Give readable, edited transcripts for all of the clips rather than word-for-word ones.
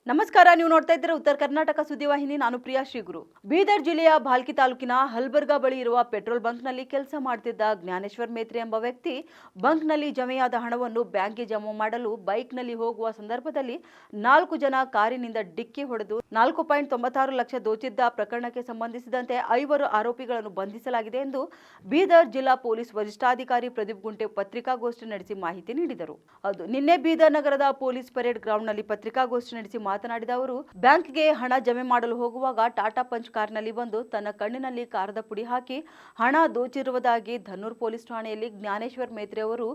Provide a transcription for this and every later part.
ನಮಸ್ಕಾರ, ನೀವು ನೋಡ್ತಾ ಇದ್ದೀರಾ ಉತ್ತರ ಕರ್ನಾಟಕ ಸುದ್ದಿವಾಹಿನಿ. ನಾನು ಪ್ರಿಯಾ ಶ್ರೀಗುರು. ಬೀದರ್ ಜಿಲ್ಲೆಯ ಭಾಲ್ಕಿ ತಾಲೂಕಿನ ಹಲ್ಬರ್ಗಾ ಬಳಿ ಇರುವ ಪೆಟ್ರೋಲ್ ಬಂಕ್ನಲ್ಲಿ ಕೆಲಸ ಮಾಡುತ್ತಿದ್ದ ಜ್ಞಾನೇಶ್ವರ್ ಮೇತ್ರೆ ಎಂಬ ವ್ಯಕ್ತಿ ಬಂಕ್ನಲ್ಲಿ ಜಮೆಯಾದ ಹಣವನ್ನು ಬ್ಯಾಂಕ್ಗೆ ಜಮಾ ಮಾಡಲು ಬೈಕ್ನಲ್ಲಿ ಹೋಗುವ ಸಂದರ್ಭದಲ್ಲಿ 4 ಜನ ಕಾರಿನಿಂದ ಡಿಕ್ಕಿ ಹೊಡೆದು 4.96 ಲಕ್ಷ ದೋಚಿದ್ದ ಪ್ರಕರಣಕ್ಕೆ ಸಂಬಂಧಿಸಿದಂತೆ 5 ಆರೋಪಿಗಳನ್ನು ಬಂಧಿಸಲಾಗಿದೆ ಎಂದು ಬೀದರ್ ಜಿಲ್ಲಾ ಪೊಲೀಸ್ ವರಿಷ್ಠಾಧಿಕಾರಿ ಪ್ರದೀಪ್ ಗುಂಟೆ ಪತ್ರಿಕಾಗೋಷ್ಠಿ ನಡೆಸಿ ಮಾಹಿತಿ ನೀಡಿದರು. ಅದು ನಿನ್ನೆ ಬೀದರ್ ನಗರದ ಪೊಲೀಸ್ ಪರೇಡ್ ಗ್ರೌಂಡ್ನಲ್ಲಿ ಪತ್ರಿಕಾಗೋಷ್ಠಿ ನಡೆಸಿ ಮಾತನಾಡಿದ ಅವರು, ಬ್ಯಾಂಕ್ಗೆ ಹಣ ಜಮೆ ಮಾಡಲು ಹೋಗುವಾಗ ಟಾಟಾ ಪಂಚ್ ಕಾರ್ನಲ್ಲಿ ಬಂದು ತನ್ನ ಕಣ್ಣಿನಲ್ಲಿ ಕಾರದ ಪುಡಿ ಹಾಕಿ ಹಣ ದೋಚಿರುವುದಾಗಿ ಧನ್ನೂರ್ ಪೊಲೀಸ್ ಠಾಣೆಯಲ್ಲಿ ಜ್ಞಾನೇಶ್ವರ್ ಮೇತ್ರೆ ಅವರು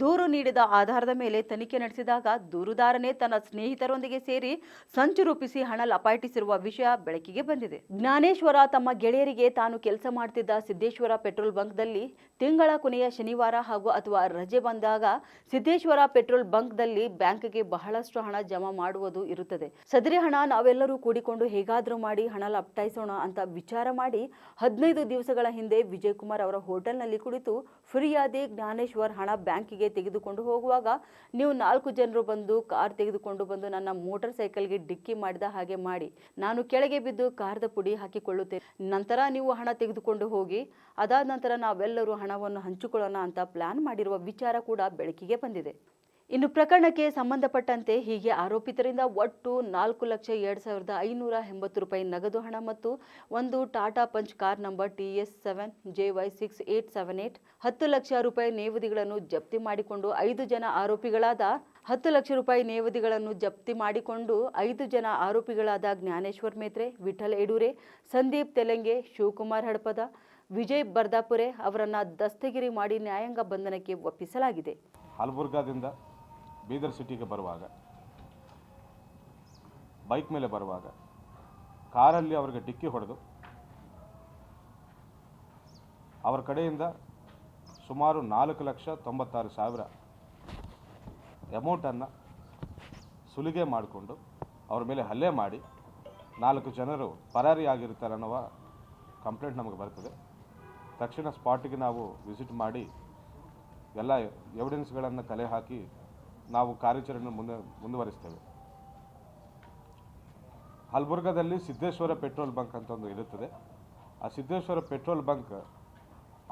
ದೂರು ನೀಡಿದ ಆಧಾರದ ಮೇಲೆ ತನಿಖೆ ನಡೆಸಿದಾಗ ದೂರುದಾರನೇ ತನ್ನ ಸ್ನೇಹಿತರೊಂದಿಗೆ ಸೇರಿ ಸಂಚು ರೂಪಿಸಿ ಹಣ ಲಪಾಟಿಸಿರುವ ವಿಷಯ ಬೆಳಕಿಗೆ ಬಂದಿದೆ. ಜ್ಞಾನೇಶ್ವರ ತಮ್ಮ ಗೆಳೆಯರಿಗೆ ತಾನು ಕೆಲಸ ಮಾಡುತ್ತಿದ್ದ ಸಿದ್ದೇಶ್ವರ ಪೆಟ್ರೋಲ್ ಬಂಕ್ದಲ್ಲಿ ತಿಂಗಳ ಕೊನೆಯ ಶನಿವಾರ ಹಾಗೂ ಅಥವಾ ರಜೆ ಬಂದಾಗ ಸಿದ್ದೇಶ್ವರ ಪೆಟ್ರೋಲ್ ಬಂಕ್ದಲ್ಲಿ ಬ್ಯಾಂಕ್ಗೆ ಬಹಳಷ್ಟು ಹಣ ಜಮಾ ಮಾಡುವುದು ಇರುತ್ತದೆ. ಸದರಿ ಹಣ ನಾವೆಲ್ಲರೂ ಕೂಡಿಕೊಂಡು ಹೇಗಾದರೂ ಮಾಡಿ ಹಣ ಲಪಟಾಯಿಸೋಣ ಅಂತ ವಿಚಾರ ಮಾಡಿ 15 ದಿವಸಗಳ ಹಿಂದೆ ವಿಜಯ್ ಕುಮಾರ್ ಅವರ ಹೋಟೆಲ್ನಲ್ಲಿ ಕುಳಿತು ಫಿರ್ಯಾದಿ ಜ್ಞಾನೇಶ್ವರ್ ಹಣ ಬ್ಯಾಂಕಿಗೆ ತೆಗೆದುಕೊಂಡು ಹೋಗುವಾಗ ನೀವು 4 ಜನರು ಬಂದು ಕಾರ್ ತೆಗೆದುಕೊಂಡು ಬಂದು ನನ್ನ ಮೋಟಾರ್ ಸೈಕಲ್ಗೆ ಡಿಕ್ಕಿ ಮಾಡಿದ ಹಾಗೆ ಮಾಡಿ ನಾನು ಕೆಳಗೆ ಬಿದ್ದು ಕಾರದ ಪುಡಿ ಹಾಕಿಕೊಳ್ಳುತ್ತೇನೆ. ನಂತರ ನೀವು ಹಣ ತೆಗೆದುಕೊಂಡು ಹೋಗಿ ಅದಾದ ನಂತರ ನಾವೆಲ್ಲರೂ ಹಣವನ್ನು ಹಂಚಿಕೊಳ್ಳೋಣ ಅಂತ ಪ್ಲಾನ್ ಮಾಡಿರುವ ವಿಚಾರ ಕೂಡ ಬೆಳಕಿಗೆ ಬಂದಿದೆ. ಇನ್ನು ಪ್ರಕರಣಕ್ಕೆ ಸಂಬಂಧಪಟ್ಟಂತೆ ಹೀಗೆ ಆರೋಪಿತರಿಂದ ಒಟ್ಟು 4,02,580 ರೂಪಾಯಿ ನಗದು ಹಣ ಮತ್ತು ಒಂದು Tata punch car number TS7JY6878 10 lakh ರೂಪಾಯಿ ನೇವದಿಗಳನ್ನು ಜಪ್ತಿ ಮಾಡಿಕೊಂಡು 5 ಜನ ಆರೋಪಿಗಳಾದ 10 ಲಕ್ಷ ರೂಪಾಯಿ ನೇವದಿಗಳನ್ನು ಜಪ್ತಿ ಮಾಡಿಕೊಂಡು 5 ಜನ ಆರೋಪಿಗಳಾದ ಜ್ಞಾನೇಶ್ವರ್ ಮೇತ್ರೆ, ವಿಠಲ್ ಎಡೂರೆ, ಸಂದೀಪ್ ತೆಲಂಗೆ, ಶಿವಕುಮಾರ್ ಹಡಪದ, ವಿಜಯ್ ಬರ್ದಾಪುರೆ ಅವರನ್ನ ದಸ್ತಗಿರಿ ಮಾಡಿ ನ್ಯಾಯಾಂಗ ಬಂಧನಕ್ಕೆ ಒಪ್ಪಿಸಲಾಗಿದೆ. ಹಲ್ಬುರ್ಗಾದಿಂದ ಬೀದರ್ ಸಿಟಿಗೆ ಬರುವಾಗ ಬೈಕ್ ಮೇಲೆ ಬರುವಾಗ ಕಾರಲ್ಲಿ ಅವರಿಗೆ ಡಿಕ್ಕಿ ಹೊಡೆದು ಅವರ ಕಡೆಯಿಂದ ಸುಮಾರು 4,96,000 ಅಮೌಂಟನ್ನು ಸುಲಿಗೆ ಮಾಡಿಕೊಂಡು ಅವ್ರ ಮೇಲೆ ಹಲ್ಲೆ ಮಾಡಿ 4 ಜನರು ಪರಾರಿಯಾಗಿರ್ತಾರೆ ಅನ್ನುವ ಕಂಪ್ಲೇಂಟ್ ನಮಗೆ ಬರ್ತದೆ. ತಕ್ಷಣ ಸ್ಪಾಟಿಗೆ ನಾವು ವಿಸಿಟ್ ಮಾಡಿ ಎಲ್ಲ ಎವಿಡೆನ್ಸ್ಗಳನ್ನು ಕಲೆ ಹಾಕಿ ನಾವು ಕಾರ್ಯಾಚರಣೆ ಮುಂದುವರಿಸ್ತೇವೆ. ಹಲ್ಬುರ್ಗಾದಲ್ಲಿ ಸಿದ್ದೇಶ್ವರ ಪೆಟ್ರೋಲ್ ಬಂಕ್ ಅಂತ ಒಂದು ಇರುತ್ತದೆ. ಆ ಸಿದ್ದೇಶ್ವರ ಪೆಟ್ರೋಲ್ ಬಂಕ್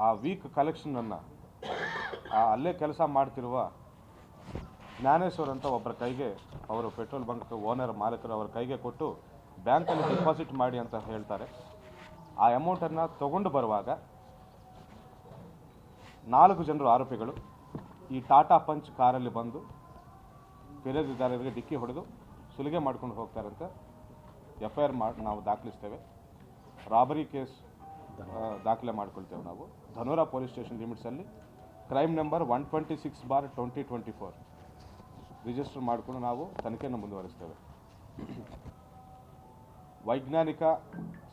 ಆ ವೀಕ್ ಕಲೆಕ್ಷನನ್ನು ಅಲ್ಲೇ ಕೆಲಸ ಮಾಡ್ತಿರುವ ಜ್ಞಾನೇಶ್ವರ್ ಅಂತ ಒಬ್ಬರ ಕೈಗೆ ಅವರು ಪೆಟ್ರೋಲ್ ಬಂಕ್ ಓನರ್ ಮಾಲೀಕರು ಅವರ ಕೈಗೆ ಕೊಟ್ಟು ಬ್ಯಾಂಕಲ್ಲಿ ಡಿಪಾಸಿಟ್ ಮಾಡಿ ಅಂತ ಹೇಳ್ತಾರೆ. ಆ ಅಮೌಂಟನ್ನು ತಗೊಂಡು ಬರುವಾಗ 4 ಜನರು ಆರೋಪಿಗಳು ಈ ಟಾಟಾ ಪಂಚ್ ಕಾರಲ್ಲಿ ಬಂದು ಫಿರ್ಯಾದಿದಾರರಿಗೆ ಡಿಕ್ಕಿ ಹೊಡೆದು ಸುಲಿಗೆ ಮಾಡ್ಕೊಂಡು ಹೋಗ್ತಾರಂತೆ. FIR ನಾವು ದಾಖಲಿಸ್ತೇವೆ. ರಾಬರಿ ಕೇಸ್ ದಾಖಲೆ ಮಾಡ್ಕೊಳ್ತೇವೆ. ನಾವು ಧನೋರಾ ಪೊಲೀಸ್ ಸ್ಟೇಷನ್ ಲಿಮಿಟ್ಸಲ್ಲಿ ಕ್ರೈಮ್ ನಂಬರ್ 126/2024 ರಿಜಿಸ್ಟರ್ ಮಾಡಿಕೊಂಡು ನಾವು ತನಿಖೆಯನ್ನು ಮುಂದುವರಿಸ್ತೇವೆ. ವೈಜ್ಞಾನಿಕ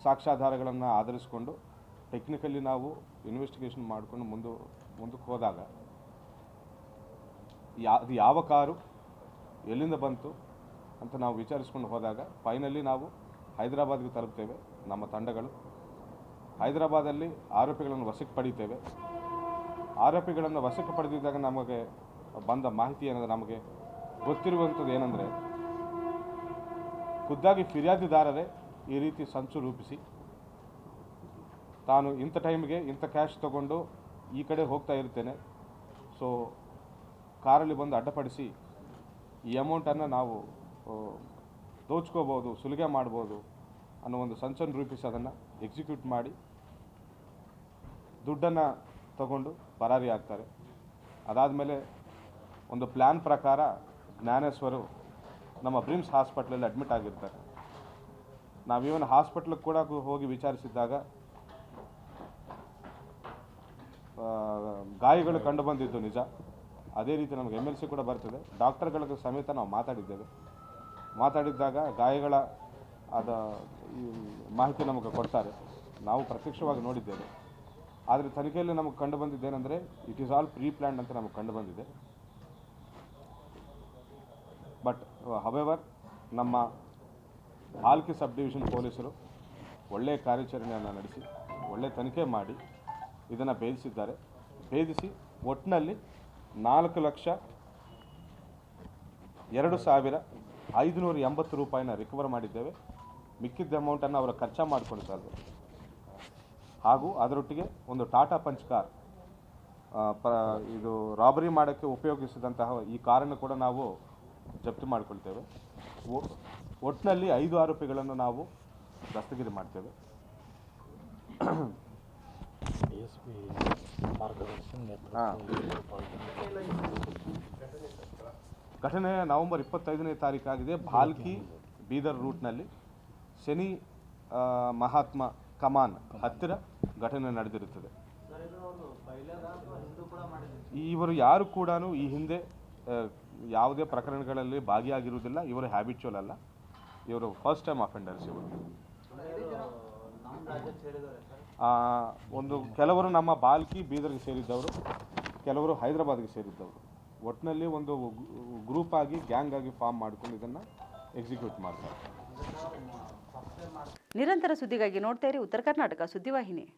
ಸಾಕ್ಷ್ಯಾಧಾರಗಳನ್ನು ಆಧರಿಸಿಕೊಂಡು ಟೆಕ್ನಿಕಲಿ ನಾವು ಇನ್ವೆಸ್ಟಿಗೇಷನ್ ಮಾಡಿಕೊಂಡು ಮುಂದಕ್ಕೆ ಹೋದಾಗ ಅದು ಯಾವ ಕಾರು ಎಲ್ಲಿಂದ ಬಂತು ಅಂತ ನಾವು ವಿಚಾರಿಸ್ಕೊಂಡು ಹೋದಾಗ ಫೈನಲಿ ನಾವು ಹೈದರಾಬಾದ್ಗೆ ತಲುಪ್ತೇವೆ. ನಮ್ಮ ತಂಡಗಳು ಹೈದರಾಬಾದಲ್ಲಿ ಆರೋಪಿಗಳನ್ನು ವಶಕ್ಕೆ ಪಡೀತೇವೆ. ಆರೋಪಿಗಳನ್ನು ವಶಕ್ಕೆ ಪಡೆದಿದ್ದಾಗ ನಮಗೆ ಬಂದ ಮಾಹಿತಿ ಏನಂದರೆ, ನಮಗೆ ಗೊತ್ತಿರುವಂಥದ್ದು ಏನಂದರೆ, ಖುದ್ದಾಗಿ ಫಿರ್ಯಾದಿದಾರರೇ ಈ ರೀತಿ ಸಂಚು ರೂಪಿಸಿ ತಾನು ಇಂಥ ಟೈಮ್ಗೆ ಇಂಥ ಕ್ಯಾಶ್ ತಗೊಂಡು ಈ ಕಡೆ ಹೋಗ್ತಾ ಇರ್ತೇನೆ, ಸೊ ಕಾರಲ್ಲಿ ಬಂದು ಅಡ್ಡಪಡಿಸಿ ಈ ಅಮೌಂಟನ್ನು ನಾವು ದೋಚ್ಕೋಬೋದು, ಸುಲಿಗೆ ಮಾಡ್ಬೋದು ಅನ್ನೋ ಒಂದು ಸಂಚನ್ನು ರೂಪಿಸಿ ಅದನ್ನು ಎಕ್ಸಿಕ್ಯೂಟ್ ಮಾಡಿ ದುಡ್ಡನ್ನು ತಗೊಂಡು ಪರಾರಿ ಆಗ್ತಾರೆ. ಅದಾದಮೇಲೆ ಒಂದು ಪ್ಲ್ಯಾನ್ ಪ್ರಕಾರ ಜ್ಞಾನೇಶ್ವರು ನಮ್ಮ ಬ್ರಿಮ್ಸ್ ಹಾಸ್ಪಿಟ್ಲಲ್ಲಿ ಅಡ್ಮಿಟ್ ಆಗಿರ್ತಾರೆ. ನಾವೀವನ್ ಹಾಸ್ಪಿಟ್ಲಿಗೆ ಕೂಡ ಹೋಗಿ ವಿಚಾರಿಸಿದ್ದಾಗ ಗಾಯಗಳು ಕಂಡು ಬಂದಿದ್ದು ನಿಜ. ಅದೇ ರೀತಿ ನಮಗೆ MLC ಕೂಡ ಬರ್ತದೆ. ಡಾಕ್ಟರ್ಗಳ ಸಮೇತ ನಾವು ಮಾತಾಡಿದ್ದಾಗ ಗಾಯಗಳ ಈ ಮಾಹಿತಿ ನಮಗೆ ಕೊಡ್ತಾರೆ. ನಾವು ಪ್ರತ್ಯಕ್ಷವಾಗಿ ನೋಡಿದ್ದೇವೆ. ಆದರೆ ತನಿಖೆಯಲ್ಲಿ ನಮಗೆ ಕಂಡು ಬಂದಿದ್ದೇನೆಂದರೆ, it is all preplanned ಅಂತ ನಮಗೆ ಕಂಡು ಬಂದಿದೆ. ಬಟ್ ಹವೆವರ್ ನಮ್ಮ ಭಾಲ್ಕಿ ಸಬ್ ಡಿವಿಷನ್ ಪೊಲೀಸರು ಒಳ್ಳೆಯ ಕಾರ್ಯಾಚರಣೆಯನ್ನು ನಡೆಸಿ ಒಳ್ಳೆಯ ತನಿಖೆ ಮಾಡಿ ಇದನ್ನು ಭೇದಿಸಿ ಒಟ್ಟಿನಲ್ಲಿ 4,02,580 580 ರೂಪಾಯಿನ ರಿಕವರ್ ಮಾಡಿದ್ದೇವೆ. ಮಿಕ್ಕಿದ್ದ ಅಮೌಂಟನ್ನು ಅವರ ಖರ್ಚು ಮಾಡಿಕೊಂಡಿದ್ದಾರೆ. ಹಾಗೂ ಅದರೊಟ್ಟಿಗೆ ಒಂದು ಟಾಟಾ ಪಂಚ್ ಕಾರ್, ಇದು ರಾಬರಿ ಮಾಡೋಕ್ಕೆ ಉಪಯೋಗಿಸಿದಂತಹ ಈ ಕಾರನ್ನು ಕೂಡ ನಾವು ಜಪ್ತಿ ಮಾಡಿಕೊಳ್ತೇವೆ. ಒಟ್ಟಿನಲ್ಲಿ 5 ಆರೋಪಿಗಳನ್ನು ನಾವು ದಸ್ತಗಿರಿ ಮಾಡ್ತೇವೆ. ಘಟನೆ ನವೆಂಬರ್ 25ನೇ ತಾರೀಕಾಗಿದೆ. ಭಾಲ್ಕಿ ಬೀದರ್ ರೂಟ್ನಲ್ಲಿ ಶನಿ ಮಹಾತ್ಮ ಕಮಾನ್ ಹತ್ತಿರ ಘಟನೆ ನಡೆದಿರುತ್ತದೆ. ಇವರು ಯಾರು ಕೂಡ ಈ ಹಿಂದೆ ಯಾವುದೇ ಪ್ರಕರಣಗಳಲ್ಲಿ ಭಾಗಿಯಾಗಿರುವುದಿಲ್ಲ. ಇವರು ಹ್ಯಾಬಿಚುವಲ್ ಅಲ್ಲ, ಇವರು ಫಸ್ಟ್ ಟೈಮ್ ಅಫೆಂಡರ್ಸ್. ಇವರು ಕೆಲವರು ನಮ್ಮ ಬಾಲ್ಕಿ ಬೀದರ್ಗೆ ಸೇರಿದ್ದವರು, ಕೆಲವರು ಹೈದರಾಬಾದ್ಗೆ ಸೇರಿದ್ದವರು. ಒಟ್ಟಿನಲ್ಲಿ ಒಂದು ಗ್ರೂಪ್ ಆಗಿ, ಗ್ಯಾಂಗ್ ಆಗಿ ಫಾರ್ಮ್ ಮಾಡ್ಕೊಂಡು ಇದನ್ನು ಎಕ್ಸಿಕ್ಯೂಟ್ ಮಾಡ್ತಾರೆ. ನಿರಂತರ ಸುದ್ದಿಗಾಗಿ ನೋಡ್ತಾ ಇರಿ ಉತ್ತರ ಕರ್ನಾಟಕ ಸುದ್ದಿವಾಹಿನಿ.